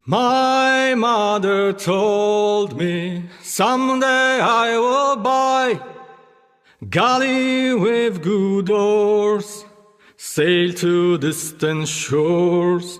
My mother told me someday I will buy galley with good oars, sail to distant shores,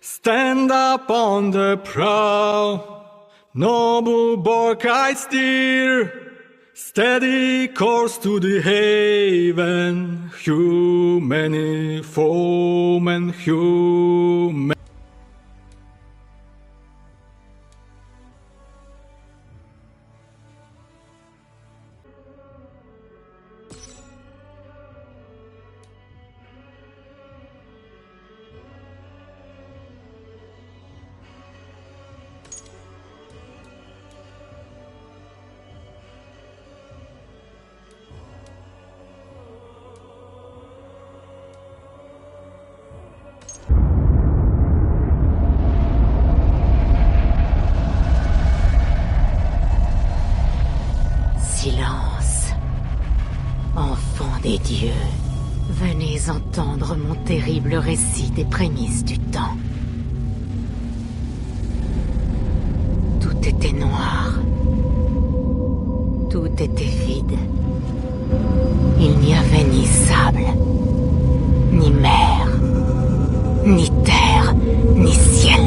stand up on the prow, noble bark I steer, steady course to the haven, human foemen, human. Silence. Enfants des dieux, venez entendre mon terrible récit des prémices du temps. Tout était noir. Tout était vide. Il n'y avait ni sable, ni mer, ni terre, ni ciel,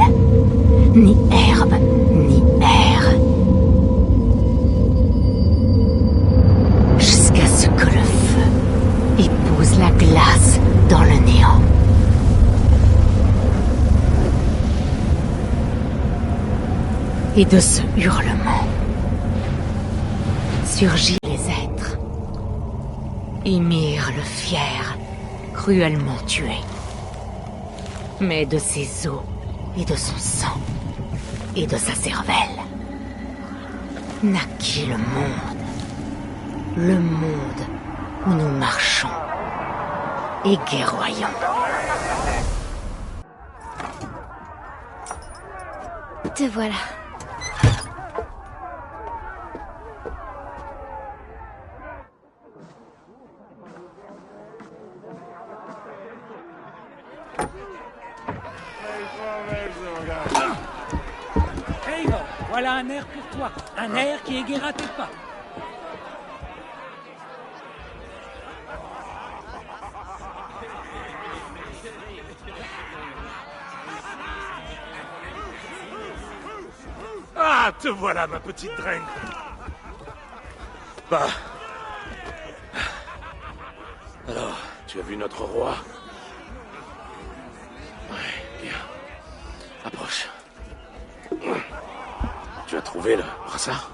ni herbe, ni air. Jusqu'à ce que le feu épouse la glace dans le néant. Et de ce hurlement surgirent les êtres. Ymir le fier, cruellement tué. Mais de ses os et de son sang et de sa cervelle naquit le monde. Le monde où nous marchons et guerroyons. Te voilà. Hey, voilà un air pour toi. Un air qui égaiera tes pas. Ah, te voilà, ma petite draine. Bah. Alors, tu as vu notre roi? Ouais, bien. Approche. Tu as trouvé le brassard?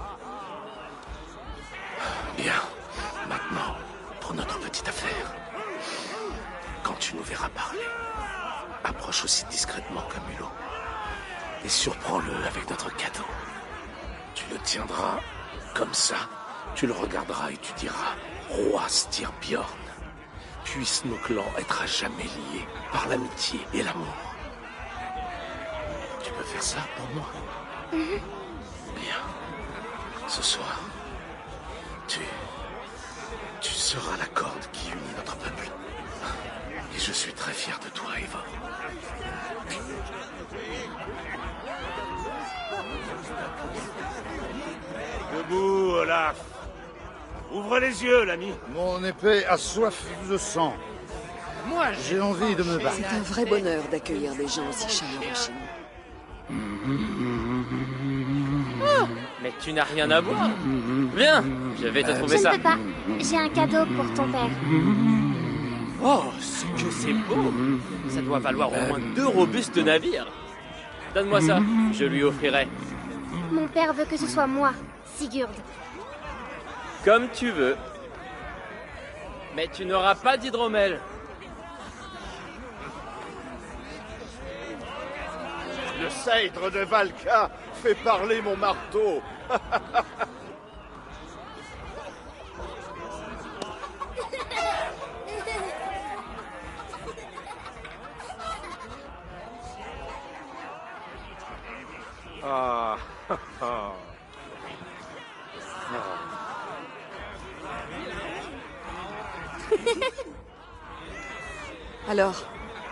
Bien. Maintenant, pour notre petite affaire. Quand tu nous verras parler, approche aussi discrètement comme Hulot. Et surprends-le avec notre cadeau. Tu le tiendras comme ça, tu le regarderas et tu diras « Roi Styrbjörn, puissent nos clans être à jamais liés par l'amitié et l'amour. » Tu peux faire ça pour moi? Bien. Ce soir, tu seras la corde qui unit notre peuple. Et je suis très fier de toi, Eivor. Debout, Olaf. Ouvre les yeux, l'ami. Mon épée a soif de sang. Moi, J'ai envie de me battre. C'est un vrai bonheur d'accueillir des gens aussi chaleureux chez nous. Mais tu n'as rien à boire. Viens, je vais te trouver Je ça. ne peux pas. J'ai un cadeau pour ton père. Oh, ce que c'est beau. Ça doit valoir au moins 2 robustes navires. Donne-moi ça, je lui offrirai. Mon père veut que ce soit moi, Sigurd. Comme tu veux. Mais tu n'auras pas d'hydromel. Le sceptre de Valka fait parler mon marteau. Ah. Alors,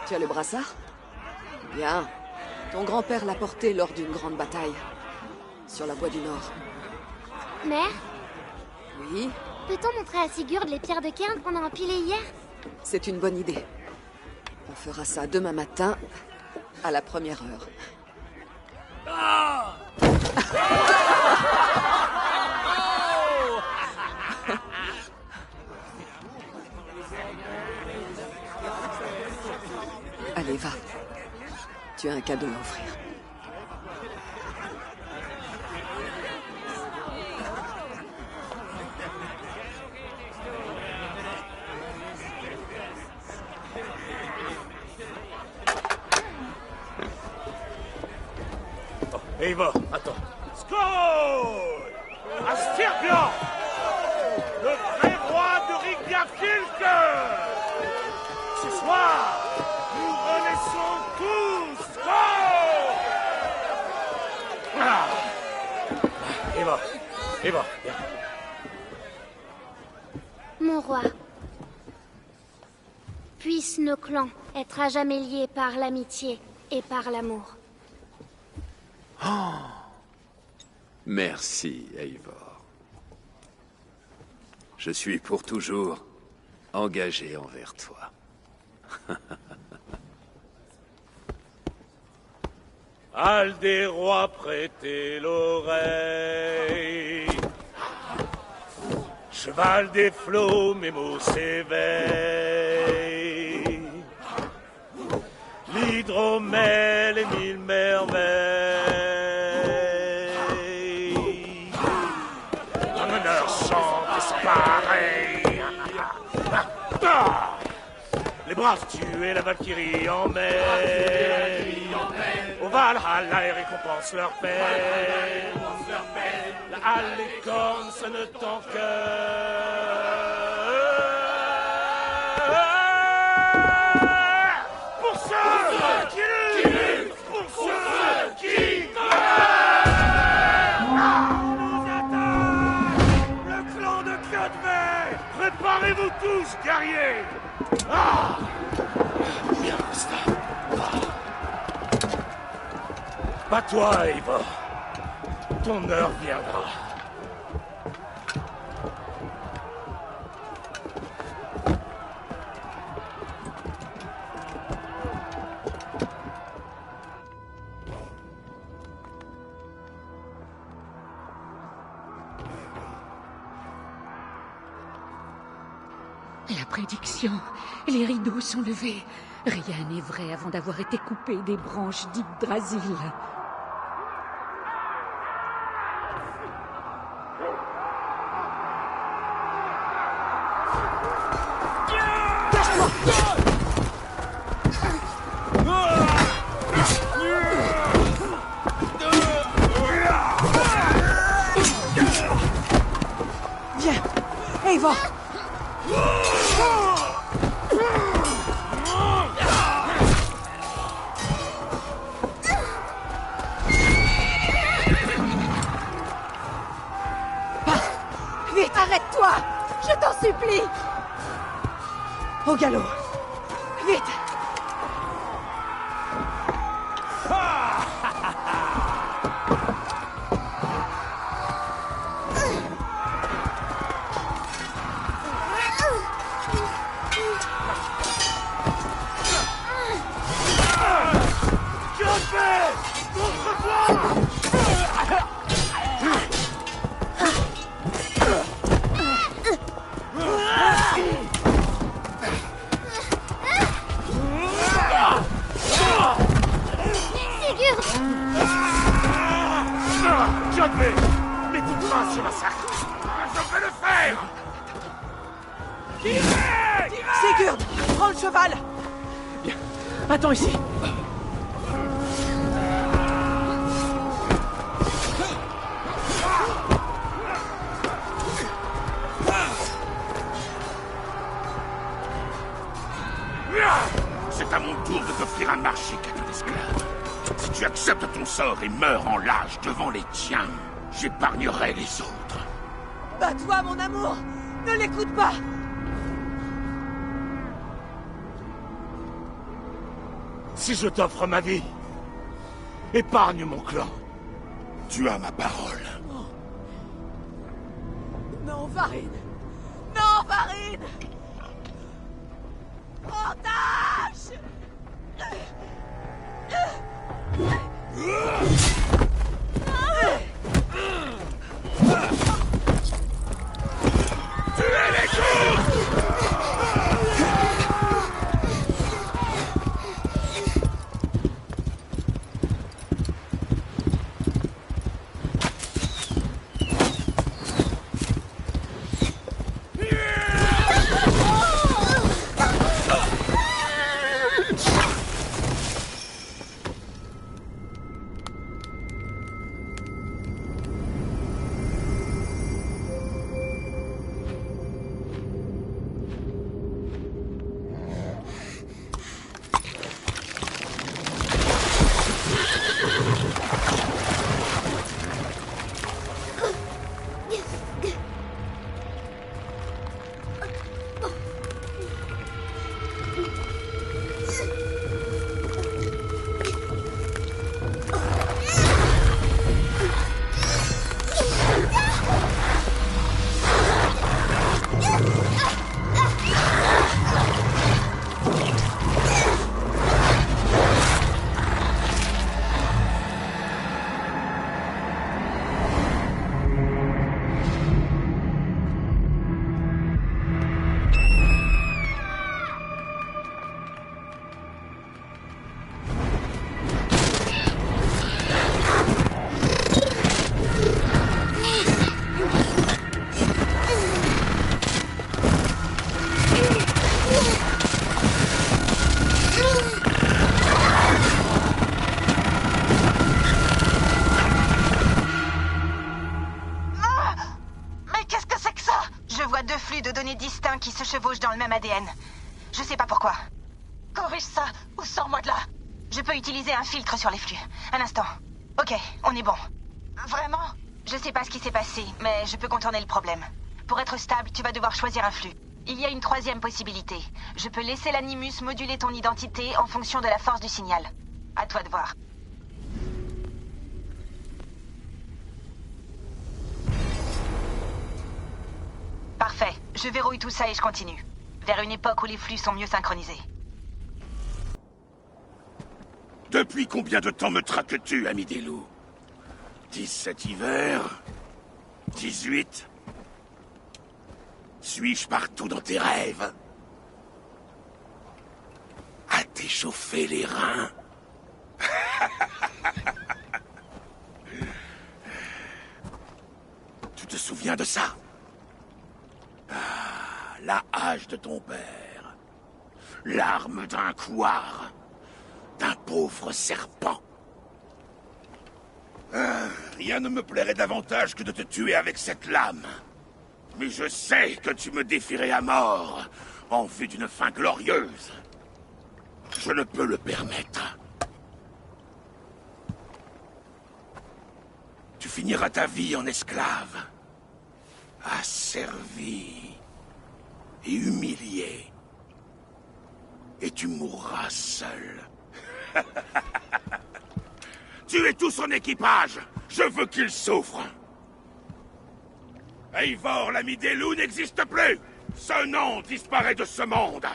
tu as le brassard? Bien. Ton grand-père l'a porté lors d'une grande bataille. Sur la voie du Nord. Mère, Oui, peut-on montrer à Sigurd les pierres de Cairn qu'on a empilées hier? c'est une bonne idée. On fera ça demain matin, à la première heure. Allez, va. Tu as un cadeau à offrir. Eivor, attends. Skål! Astirbian! Le vrai roi de Reykjavik! Ce soir, nous renaissons tous! Skål! Ah. Eivor, viens. Mon roi, puissent nos clans être à jamais liés par l'amitié et par l'amour. Merci, Eivor. Je suis pour toujours engagé envers toi. Al des rois, prêtez l'oreille. Cheval des flots, mes mots s'éveillent. L'hydromel et mille merveilles. Ton honneur chante sans pareil. Les braves tuent la Valkyrie en mer. Au Valhalla, et récompense leur peine. La halle, les cornes sonnent en cœur. Pour ceux qui luttent, pour ceux qui meurent. Nous attaque le clan de Kjotve. Préparez-vous tous, guerriers. Ah! Bien, Costa. Bats-toi, Eivor. Ton heure viendra. La prédiction. Les rideaux sont levés. Rien n'est vrai avant d'avoir été coupé des branches d'Yggdrasil. Viens, Eivor! Vite, arrête-toi! Je t'en supplie! Au galop! Vite! Kjotve, mets toute main sur ma sac. Je vais le faire. Sigurd! Prends le cheval! Attends ici. C'est à mon tour de t'offrir un marché à ton esclave. Si tu acceptes ton sort et meurs en lâche devant les tiens, j'épargnerai les autres. Bats-toi, mon amour! Ne l'écoute pas! Si je t'offre ma vie, Épargne mon clan. Tu as ma parole. Non, Varine! Non, Varine! Otage! De données distincts qui se chevauchent dans le même ADN. Je sais pas pourquoi. Corrige ça, ou sors-moi de là. Je peux utiliser un filtre sur les flux. Un instant. Ok, on est bon. Vraiment? Je sais pas ce qui s'est passé, mais je peux contourner le problème. Pour être stable, tu vas devoir choisir un flux. Il y a une troisième possibilité. Je peux laisser l'animus moduler ton identité en fonction de la force du signal. À toi de voir. Parfait. Je verrouille tout ça et je continue. Vers une époque où les flux sont mieux synchronisés. Depuis combien de temps me traques-tu, ami des loups? 17 hivers? 18? Suis-je partout dans tes rêves? À t'échauffer les reins? Tu te souviens de ça? La hache de ton père. L'arme d'un couard. D'un pauvre serpent. Rien ne me plairait davantage que de te tuer avec cette lame. Mais je sais que tu me défierais à mort en vue d'une fin glorieuse. Je ne peux le permettre. Tu finiras ta vie en esclave. Asservi et humilié. Et tu mourras seul. Tuez tout son équipage. Je veux qu'il souffre. Eivor, l'ami des loups, n'existe plus. Ce nom disparaît de ce monde.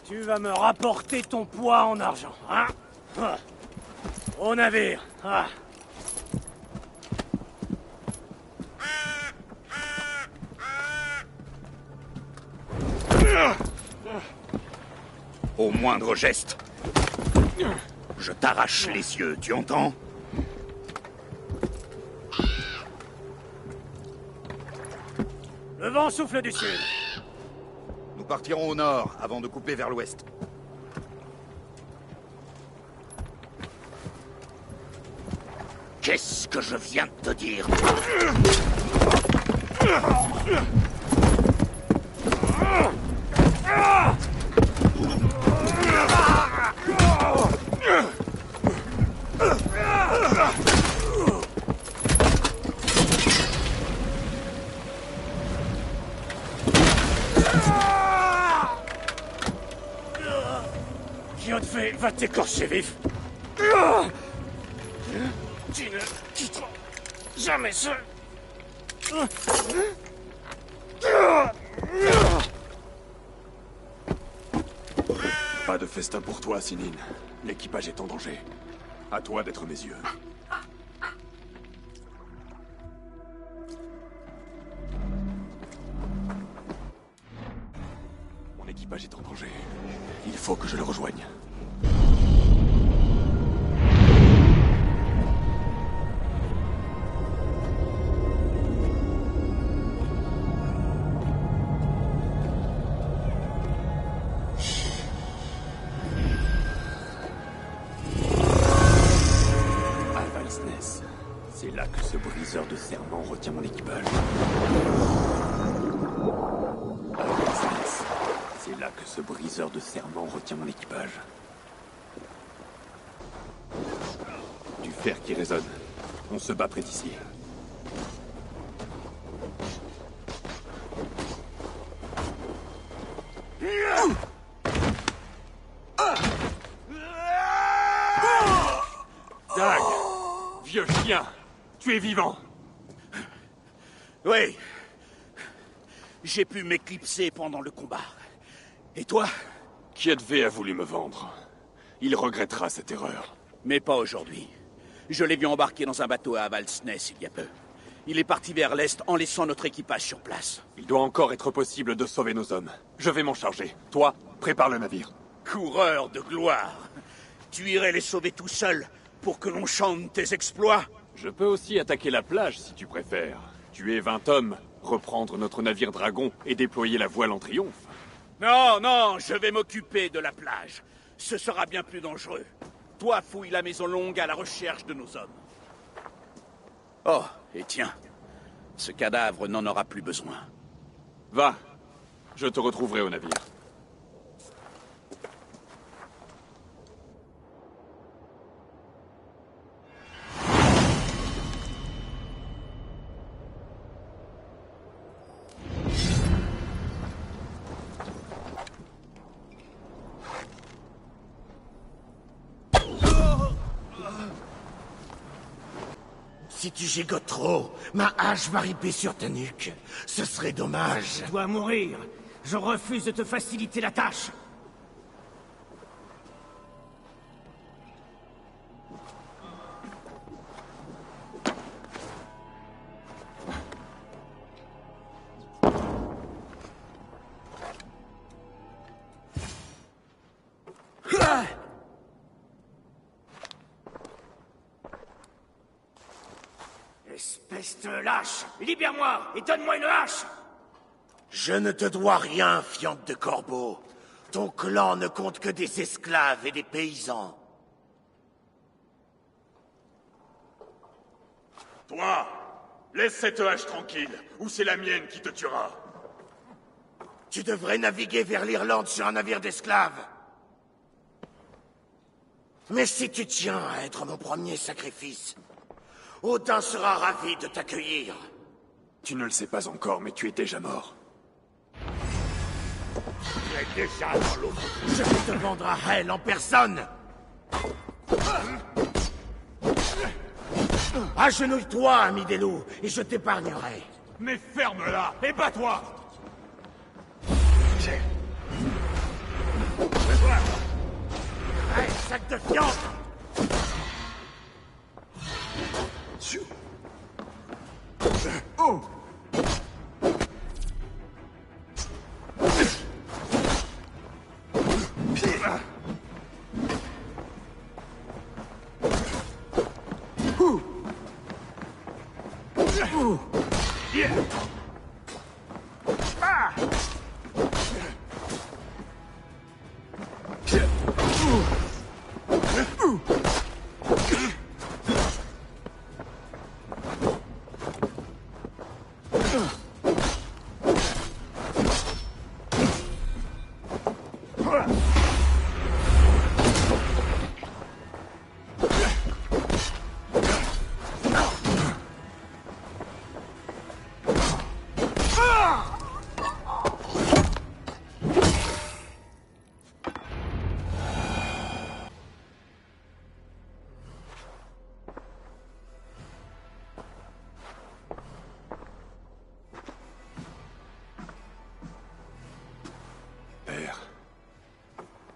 Tu vas me rapporter ton poids en argent, hein? Au navire, ah. Au moindre geste, je t'arrache les yeux, tu entends? Le vent souffle du sud. Nous partirons au nord avant de couper vers l'ouest. Qu'est-ce que je viens de te dire? Godfrey va t'écorcher vif. Tu ne quitteras jamais seul. Pas de festin pour toi, Sinine. L'équipage est en danger. À toi d'être mes yeux. Mon équipage est en danger. Il faut que je le rejoigne. C'est là que ce briseur de serment retient mon équipage. C'est là que ce briseur de serment retient mon équipage. Du fer qui résonne. On se bat près d'ici. Dag! Vieux chien! Tu es vivant! Oui. J'ai pu m'éclipser pendant le combat. Et toi? Kiedve a voulu me vendre. Il regrettera cette erreur. Mais pas aujourd'hui. Je l'ai vu embarquer dans un bateau à Avaldsness il y a peu. Il est parti vers l'est en laissant notre équipage sur place. Il doit encore être possible de sauver nos hommes. Je vais m'en charger. Toi, prépare le navire. Coureur de gloire. Tu irais les sauver tout seul pour que l'on chante tes exploits? Je peux aussi attaquer la plage si tu préfères. Tuer 20 hommes, reprendre notre navire dragon et déployer la voile en triomphe. Non, non, je vais m'occuper de la plage. Ce sera bien plus dangereux. Toi, fouille la maison longue à la recherche de nos hommes. Oh, et tiens, ce cadavre n'en aura plus besoin. Va, je te retrouverai au navire. Si tu gigotes trop, ma hache va ripper sur ta nuque. Ce serait dommage. Tu dois mourir. Je refuse de te faciliter la tâche. Espèce de lâche! Libère-moi et donne-moi une hache! Je ne te dois rien, fiente de corbeau. Ton clan ne compte que des esclaves et des paysans. Toi, laisse cette hache tranquille, ou c'est la mienne qui te tuera. Tu devrais naviguer vers l'Irlande sur un navire d'esclaves. Mais si tu tiens à être mon premier sacrifice, Odin sera ravi de t'accueillir. Tu ne le sais pas encore, mais tu es déjà mort. Tu es déjà dans l'eau. Je vais te vendre à Hel en personne. Agenouille-toi, ami des loups, et je t'épargnerai. Mais ferme-la et bats-toi! Hey, sac de viande! Oh!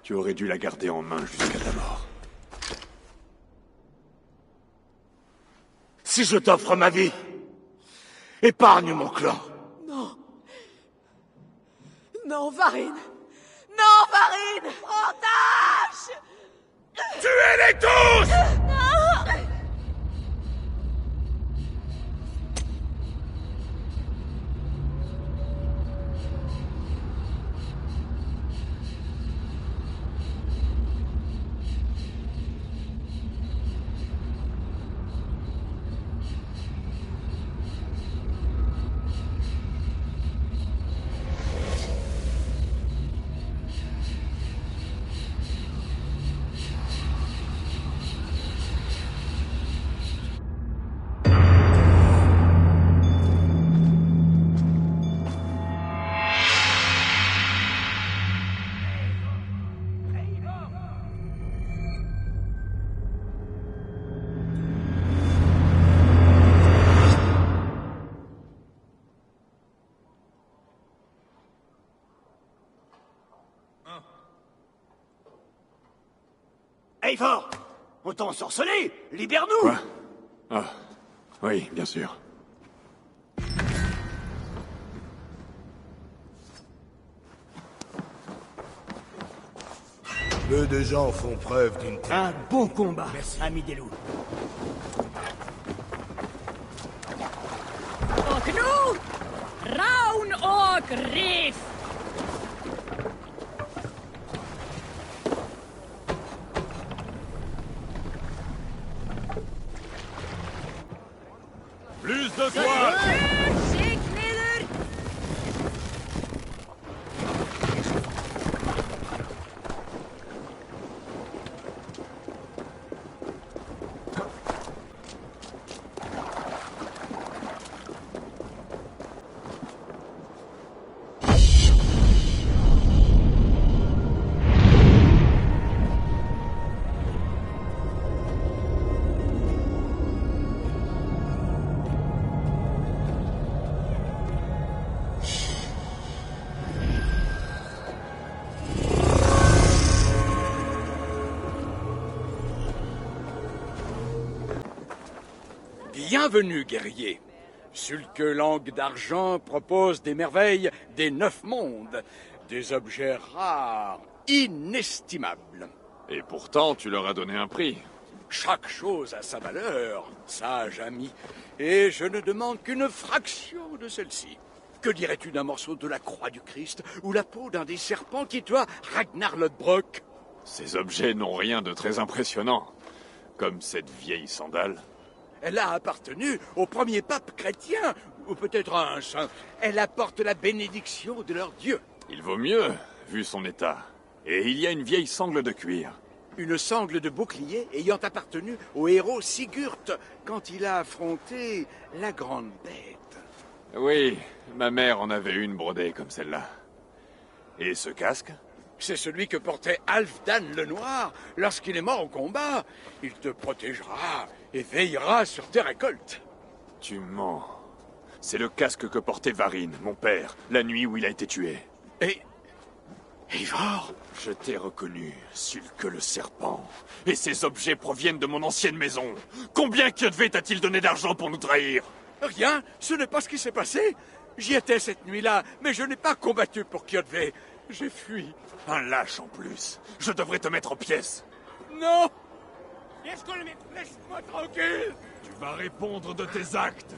Tu aurais dû la garder en main jusqu'à ta mort. Si je t'offre ma vie, épargne mon clan. Non. Non, Varine. Non, Varine. Otage. Tuez-les tous! Non. Eivor! On t'a ensorcelé! Libère-nous! Quoi? Ah, oui, bien sûr. Peu de gens font preuve d'une... Un bon combat, ami des loups. Och nu! Raun och Rif! Plus de toi! Bienvenue, guerrier. Sulke Langue d'Argent propose des merveilles des 9 mondes. Des objets rares, inestimables. Et pourtant, tu leur as donné un prix. Chaque chose a sa valeur, sage ami. Et je ne demande qu'une fraction de celle-ci. Que dirais-tu d'un morceau de la croix du Christ ou la peau d'un des serpents qui doit Ragnar Lodbrok? Ces objets n'ont rien de très impressionnant. Comme cette vieille sandale. Elle a appartenu au premier pape chrétien, ou peut-être à un saint. Elle apporte la bénédiction de leur Dieu. Il vaut mieux, vu son état. Et il y a une vieille sangle de cuir. Une sangle de bouclier ayant appartenu au héros Sigurd quand il a affronté la grande bête. Oui, ma mère en avait une brodée comme celle-là. Et ce casque? C'est celui que portait Halfdan le Noir lorsqu'il est mort au combat. Il te protégera et veillera sur tes récoltes. Tu mens. C'est le casque que portait Varine, mon père, la nuit où il a été tué. Et... Eivor? Je t'ai reconnu, Sulke le serpent. Et ces objets proviennent de mon ancienne maison. Combien Kjotve t'a-t-il donné d'argent pour nous trahir? Rien, ce n'est pas ce qui s'est passé. J'y étais cette nuit-là, mais je n'ai pas combattu pour Kjotve. J'ai fui. Un lâche en plus. Je devrais te mettre en pièces. Non! Laisse-moi tranquille! Tu vas répondre de tes actes.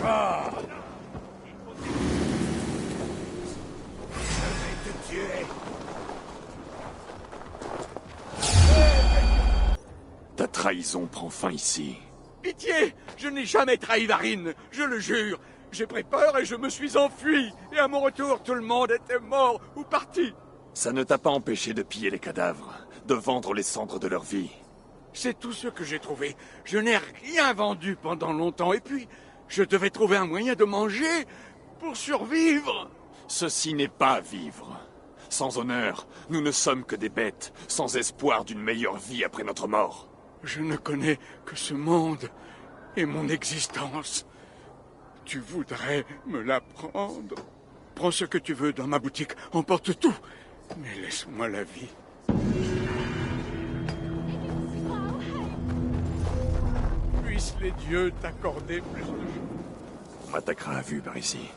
Ah. Je vais te tuer. Ta trahison prend fin ici. Pitié! Je n'ai jamais trahi Varine, je le jure. J'ai pris peur et je me suis enfui. Et à mon retour, tout le monde était mort ou parti. Ça ne t'a pas empêché de piller les cadavres, de vendre les cendres de leur vie. C'est tout ce que j'ai trouvé. Je n'ai rien vendu pendant longtemps. Et puis, je devais trouver un moyen de manger pour survivre. Ceci n'est pas vivre. Sans honneur, nous ne sommes que des bêtes, sans espoir d'une meilleure vie après notre mort. Je ne connais que ce monde et mon existence. Tu voudrais me l'apprendre? Prends ce que tu veux dans ma boutique, emporte tout, mais laisse-moi la vie. Puissent les dieux t'accorder plus de choses. On m'attaquera à vue par ici.